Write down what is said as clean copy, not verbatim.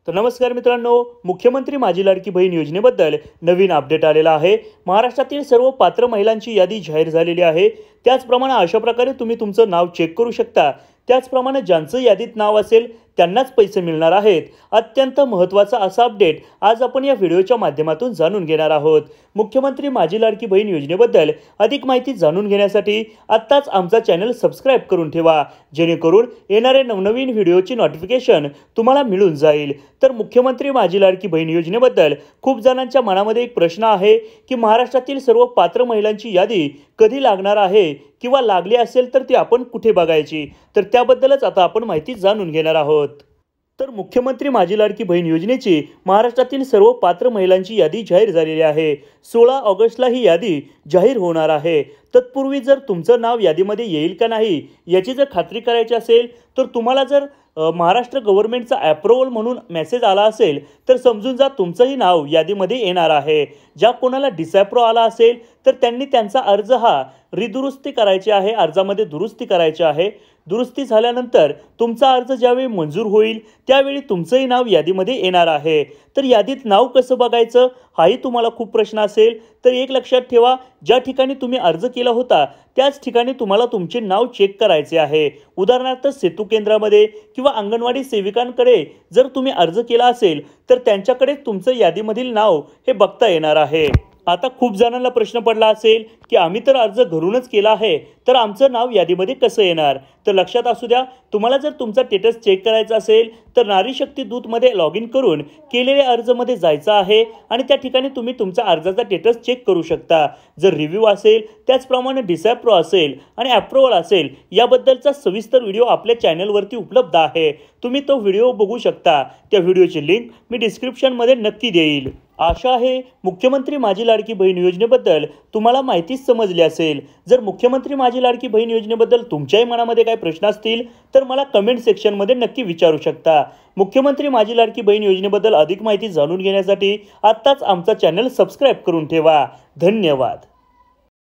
तर नमस्कार मित्रांनो, मुख्यमंत्री माझी लाडकी बहीण योजनेबद्दल नवीन अपडेट आलेला आहे। महाराष्ट्रातील सर्व पात्र महिलांची यादी जाहीर झालेली आहे। त्याचप्रमाणे अशा प्रकारे तुम्ही तुमचं नाव चेक करू शकता। त्याचप्रमाणे ज्यांचं यादीत नाव असेल त्यांनाच पैसे मिळणार आहेत। अत्यंत महत्त्वाचा असा अपडेट आज आपण या व्हिडिओच्या माध्यमातून जाणून घेणार आहोत। मुख्यमंत्री माझी लाडकी बहीण योजनेबद्दल अधिक माहिती जाणून घेण्यासाठी आत्ताच आमचा चॅनल सबस्क्राइब करून ठेवा, जेणेकरून येणारे नवनवीन व्हिडिओची नोटिफिकेशन तुम्हाला मिळून जाईल। तर मुख्यमंत्री माझी लाडकी बहीण योजनेबद्दल खूप जणांच्या मनामध्ये एक प्रश्न आहे की महाराष्ट्रातील सर्व पात्र महिलांची यादी कधी लागणार आहे किंवा लागली असेल तर ती आपण कुठे बघायची, तर त्याबद्दलच आता आपण माहिती जाणून घेणार आहोत। तर मुख्यमंत्री माझी लाडकी बहीण योजनेची महाराष्ट्रातील सर्व पात्र महिलांची यादी जाहीर झालेली आहे। 16 ऑगस्टला ही यादी जाहीर होणार आहे। तत्पूर्वी जर तुमचं नाव यादीमध्ये येईल का नाही याची जर खात्री करायची असेल तर तुम्हाला जर महाराष्ट्र गव्हर्नमेंटचा अप्रूव्हल म्हणून मेसेज आला असेल तर समजून जा तुमचंही नाव यादीमध्ये येणार आहे। ज्या कोणाला डिसअप्रूव्ह आला असेल तर त्यांनी त्यांचा अर्ज हा रिदुरुस्ती करायची आहे, अर्जामध्ये दुरुस्ती करायची आहे। दुरुस्ती झाल्यानंतर तुमचा अर्ज ज्यावेळी मंजूर होईल त्यावेळी तुमचंही नाव यादीमध्ये येणार आहे। तर यादीत नाव कसं बघायचं हाही तुम्हाला खूप प्रश्न असेल, तर एक लक्षात ठेवा, ज्या ठिकाणी तुम्ही अर्ज केला होता त्याच ठिकाणी तुम्हाला तुमचे नाव चेक करायचे आहे। उदाहरणार्थ सेतू केंद्रामध्ये किंवा अंगणवाडी सेविकांकडे जर तुम्ही अर्ज केला असेल तर त्यांच्याकडे तुमचं यादीमधील नाव हे बघता येणार आहे। आता खूप जणांना प्रश्न पडला असेल की आम्ही तर अर्ज घरूनच केला आहे तर आमचं नाव यादीमध्ये कसं येणार, तर लक्षात असू द्या, तुम्हाला जर तुमचा स्टेटस चेक करायचा असेल तर नारी शक्ती दूतमध्ये लॉग इन करून केलेले अर्जमध्ये जायचं आहे आणि त्या ठिकाणी तुम्ही तुमचा अर्जाचा स्टेटस चेक करू शकता। जर रिव्ह्यू असेल त्याचप्रमाणे डिसअप्रूव्ह असेल आणि अप्रूव्हल असेल याबद्दलचा सविस्तर व्हिडिओ आपल्या चॅनलवरती उपलब्ध आहे, तुम्ही तो व्हिडिओ बघू शकता। त्या व्हिडिओची लिंक मी डिस्क्रिप्शनमध्ये नक्की देईल। आशा आहे मुख्यमंत्री माझी लाडकी बहीण योजनेबद्दल तुम्हाला माहिती समजली असेल। जर मुख्यमंत्री माझी लाडकी बहीण योजनेबद्दल तुमच्याही मनामध्ये काही प्रश्न असतील तर मला कमेंट सेक्शनमध्ये नक्की विचारू शकता। मुख्यमंत्री माझी लाडकी बहीण योजनेबद्दल अधिक माहिती जाणून घेण्यासाठी आत्ताच आमचा चॅनल सबस्क्राइब करून ठेवा। धन्यवाद।